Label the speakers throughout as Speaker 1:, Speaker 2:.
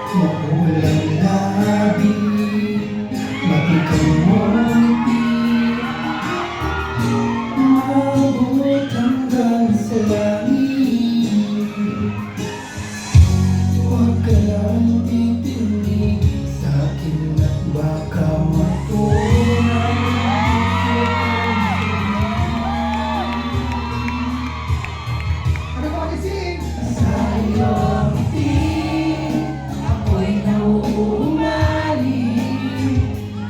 Speaker 1: Mapulang labi, matikang munti, maabot hanggang sa langit. Huwag ka lang titinig sa akin at baka matunay. Ano ba kasi? Sa iyong ngiti, ako'y nauumali,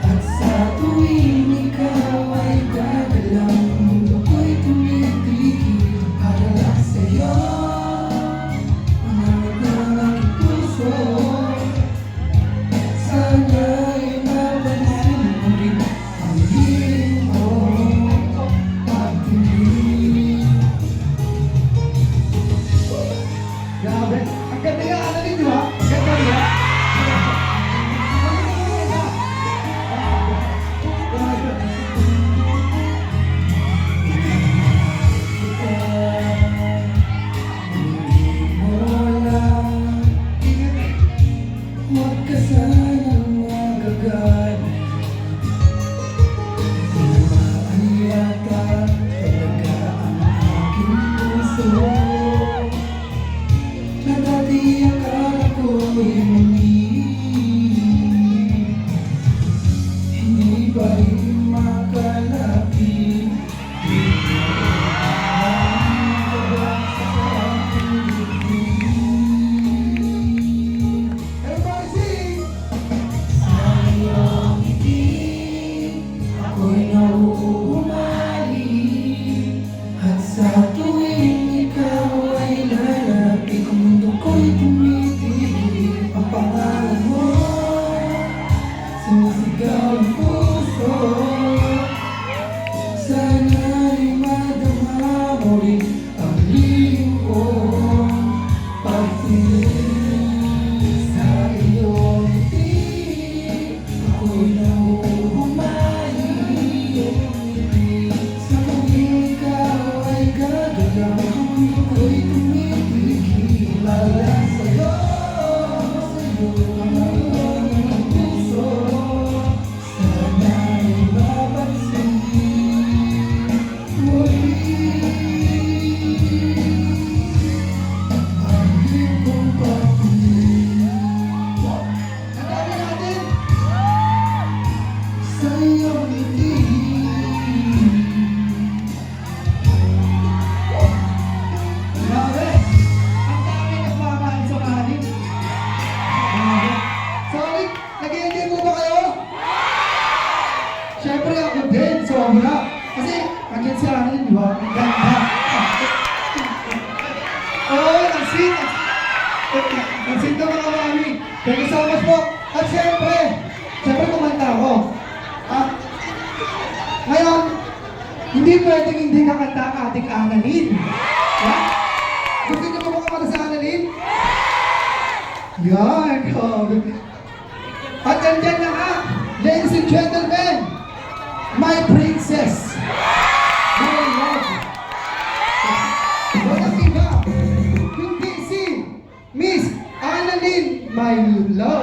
Speaker 1: at sa tuwing ikaw ay gagalaw, mundo ko'y tumitigil para lang sa'yo. Manamit ng aking puso, sana'y mapansin mo rin ang hiling ko pagtingin. Grabe, ang ganda nga ano din, di ba? Ganda niya. Huwag ka sanang magagalit. Tumaan yata talaga ang aking puso, na dati akala ko'y mali. Hindi ba rin makalapit? Di ba sa aking dibdib? Everybody sing! Sa iyong ngiti, ako'y nauumali, at sa tuwing ikaw ay lalapit, ang mundo ko'y tumitigil. Ang pangalan mo, sumisigaw ang puso, sana'y madama mo rin ang hiling kong pagtingin. Sa iyong ngiti, ako'y nauumali, sa tuwing ikaw ay gagalaw, ang mundo ko'y tumitigil para sa'yo. Sa'yo ang aking puso, sana'y mapansin mo rin ang hiling kong pagtingin. Ang dami natin! Sa iyong ngiti. Grabe! Ang dami nagmamahal sa kanin. Grabe. Sorry, nag-i-enjoy mo ba kayo? Siyempre ako din, sobra. Kasi, nandiyan si Annalyn, di ba? Ang ganda. Oo, ang sweet. Ang sweet na mga mami. Thank you so much po. At siyempre kumanta ako. Ngayon, hindi pwedeng hindi kakanta ang ating Annalyn. Ha? Gusto niyo ba kumanta sa Annalyn? Yan, grabe. At andyan na nga, ladies and gentlemen, my princess, my love. Walang iba, kundi si Miss Annalyn, my love.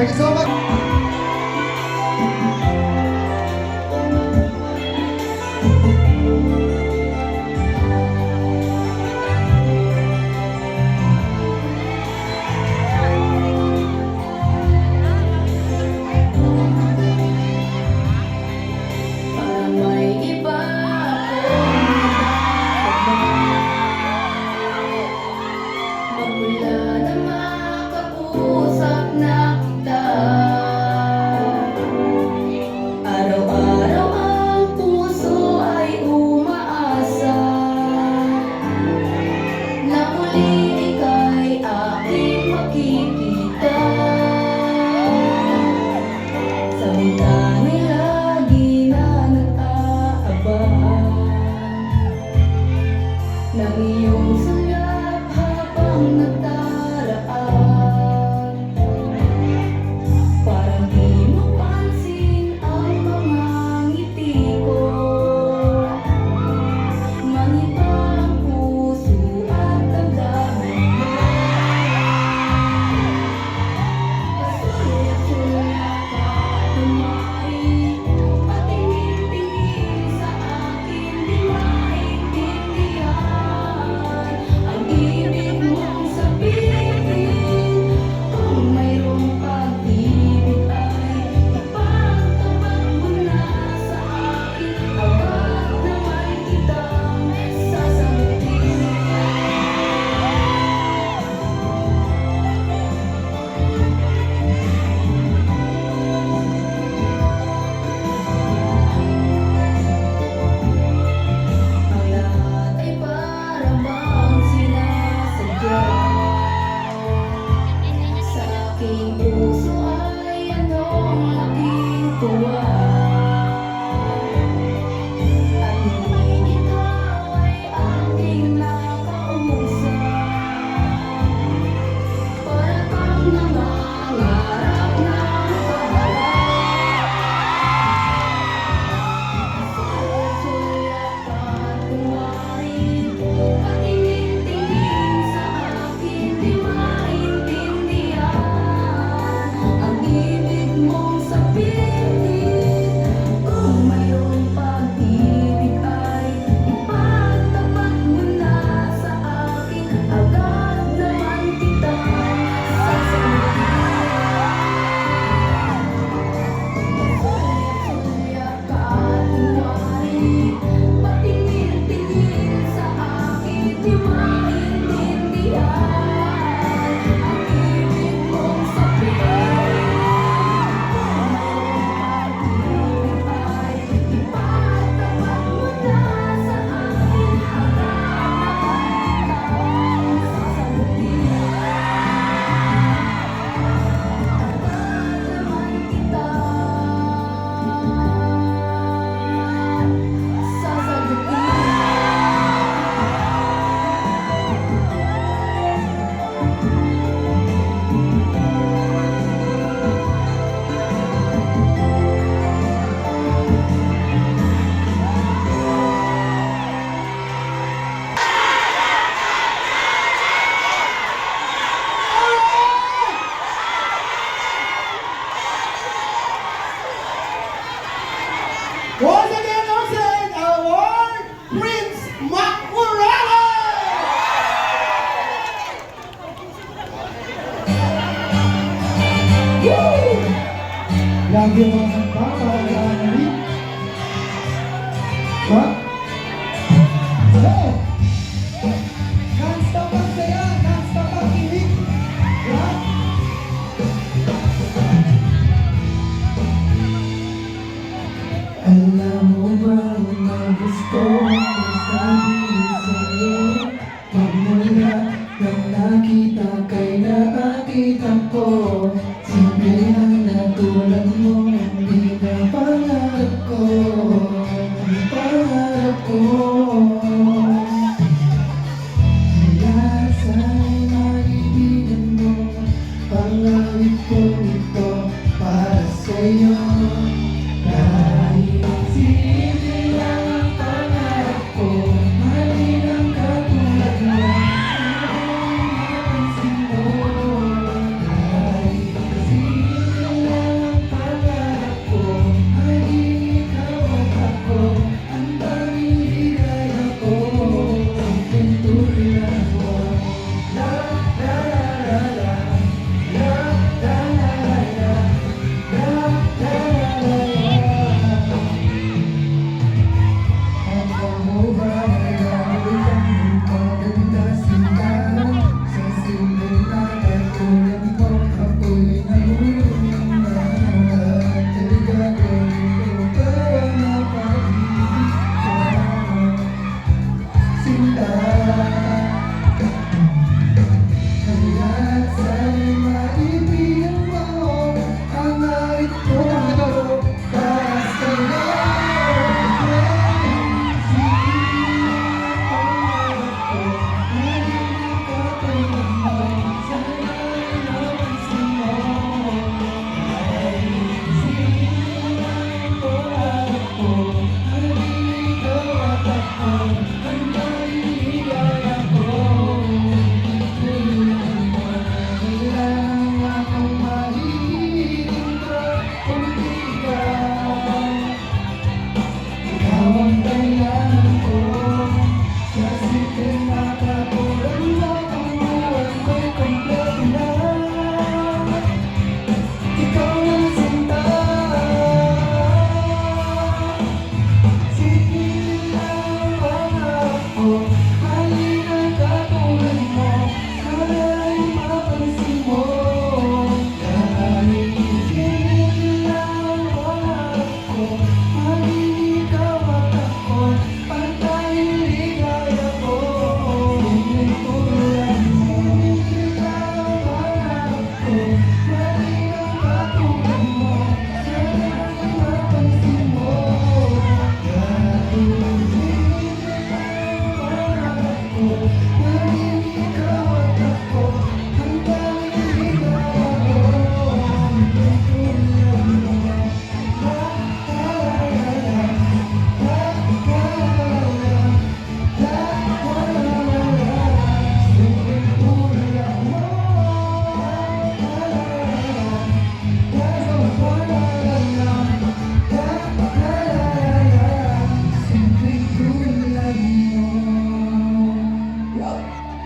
Speaker 1: Thank you so much.
Speaker 2: Parang may iba akong magmula na makausap na kita. Araw-araw ang puso ay umaasa na muli ika'y aking makikita. Sa binta'y lagi na nag-aabang ng iyong sulyap habang nagdaraan. Parang di mo pansin ang mga ngiti ko. Maniba ang puso at damdamin mo. Pasulit-sulit ka lumari, patingin-tingin sa akin, di maintindihan ang ibig mong sabihin. Kung mayroong pag-ibig ay ipagtapat mo na sa akin, agad naman kitang sasagutin. Ang lahat ay para bang sinasadya. Sa aking puso ay anong laking tuwa. At muling ikaw ay aking nakausap. Para kang nangangarap na makaharap. Sulat at kunwari, patingin-tingin sa akin, di maintindihan ang ibig mong sabihin. Kung mayroong pag-ibig ay ipagtapat mo na sa akin, agad naman kitang sasagutin. Sulit-sulit ka at kunwari, patingin-tingin sa akin, di maintindihan ang ibig mong sabihin. Kung mayroong pag-ibig ay ipagtapat mo na sa akin, agad naman kitang
Speaker 1: Once again, Austin, award Prince Mac Lagi mo ang para kay Ha? Hey! Can't stop ang saya, can't stop ang kilig. Ha? Alam mo ba na gusto ko sabihin sa'yo? Pagmula nang nakita kay nakakita ko, simple lang na tulad mo, hindi na pangarap ko, ang pangarap ko. Kaya sa'yo maibigan mo, pangawit ko ito para sa'yo. Dahil simple lang ang pangarap ko, mali lang katulad mo, ang napansin mo. Dahil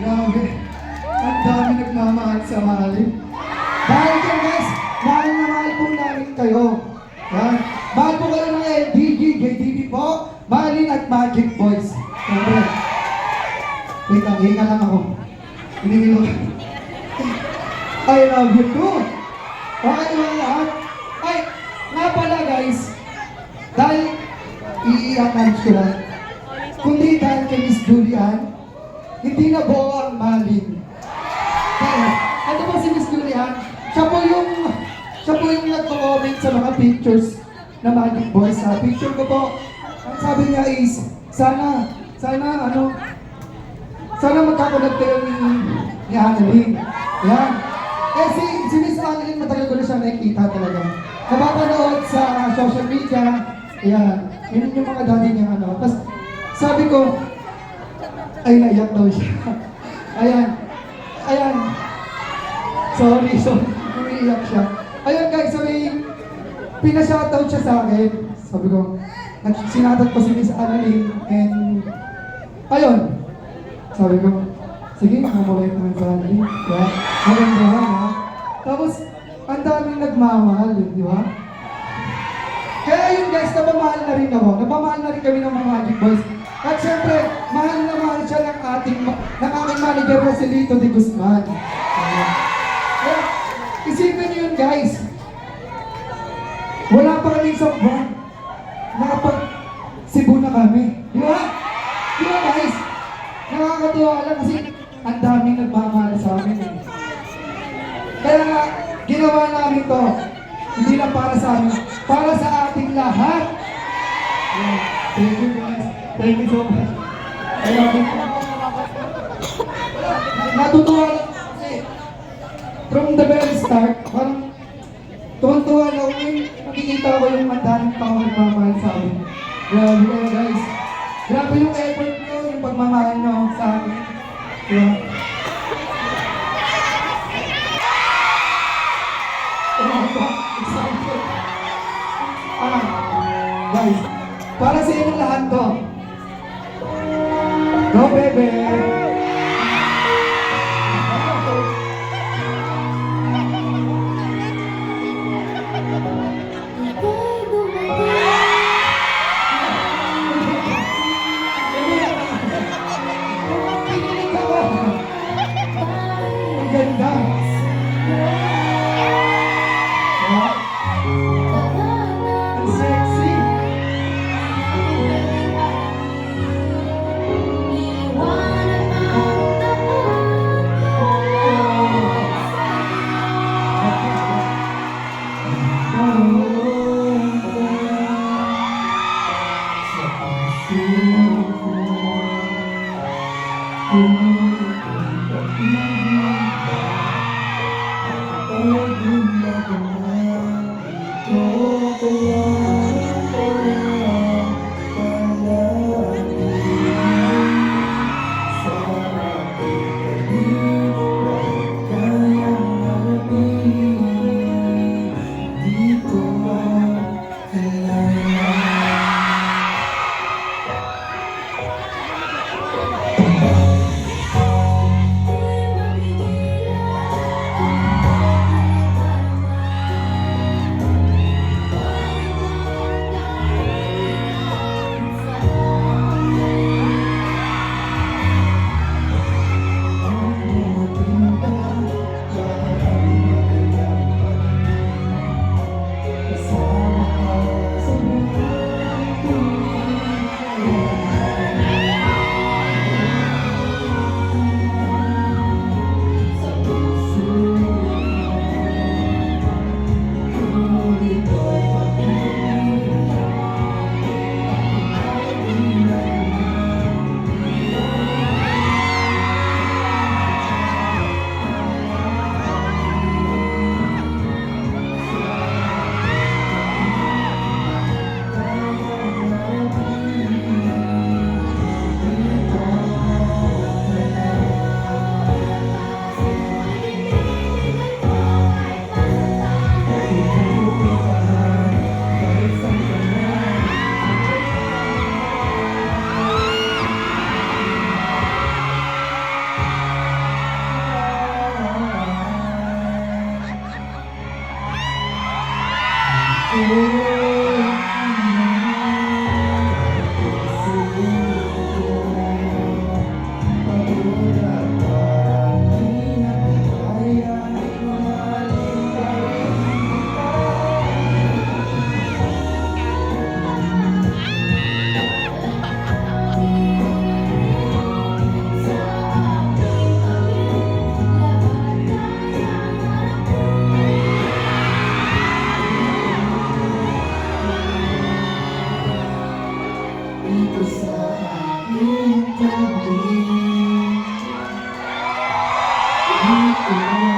Speaker 1: Grabe. Ang dami nagmamahal sa mahalin. Dahil dyan guys, mahal na mahal po namin kayo. Yan. Mahal po kayo ng LDG, JDB po, Mahalin at Magic Boys. Siyempre. Wait lang, hinga lang ako. Hinihilo ka. I love you too. Okay ba lahat? Ay, nga pala guys, dahil i-announce ko lang, kundi dahil kay Miss Julian, hindi na buo ang Mahalin. Kaya, ano ba si Miss Julian? Siya po yung nagko-comment sa mga pictures na Magic Boys. Sa picture ko po, ang sabi niya is, sana magkakulat kayo ni Annalyn. Yan. Eh si Miss Annalyn, matagal ko na siya nakikita talaga. Napapanood sa social media. Yan. Yun yung mga daddy niya ano. Tapos sabi ko, ay naiyak daw siya. Ayan. Sorry. Umiiyak siya. Ayun guys, so pina-shoutout siya sa akin. Sabi ko, sinatat ko si Miss Annalyn and ayun. Sabi ko, sige, mamabait naman sa Annalyn. Kaya, maganda ha. Tapos, ang daming nagmamahal, di ba? Kaya yun guys, napamahal na rin ako. Napamahal na rin kami ng mga Magic Boys. At syempre, mahal na mahal siya ng aming manager na si Lito de Guzman. Kaya, isipin niyo yun guys. Wala pa kami isang buwan. Nakapag-Cebu na kami. Di ba? Di ba guys? Nakakatuwa lang kasi ang daming nagmamahal sa amin. Kaya nga, ginawa namin to. Hindi lang para sa amin, para sa ating lahat. Yeah. Thank you guys. Thank you so much. Kaya, natutuwa lang kasi from the very start, parang tuwan-tuwa lang ako yung nakikita ko yung madaming tao nagmamahal sa amin. Grabe kayo guys. Grabe yung effort nyo, yung pagmamahal nyo sa amin. Yeah. Guys, para sa inyo lahat to. Go, bebe!
Speaker 2: Ika'y dumating.
Speaker 1: Pinilig ako! Ang ganda! Yeah. Ang sexy!
Speaker 2: Iwanag
Speaker 1: Ngiti mo.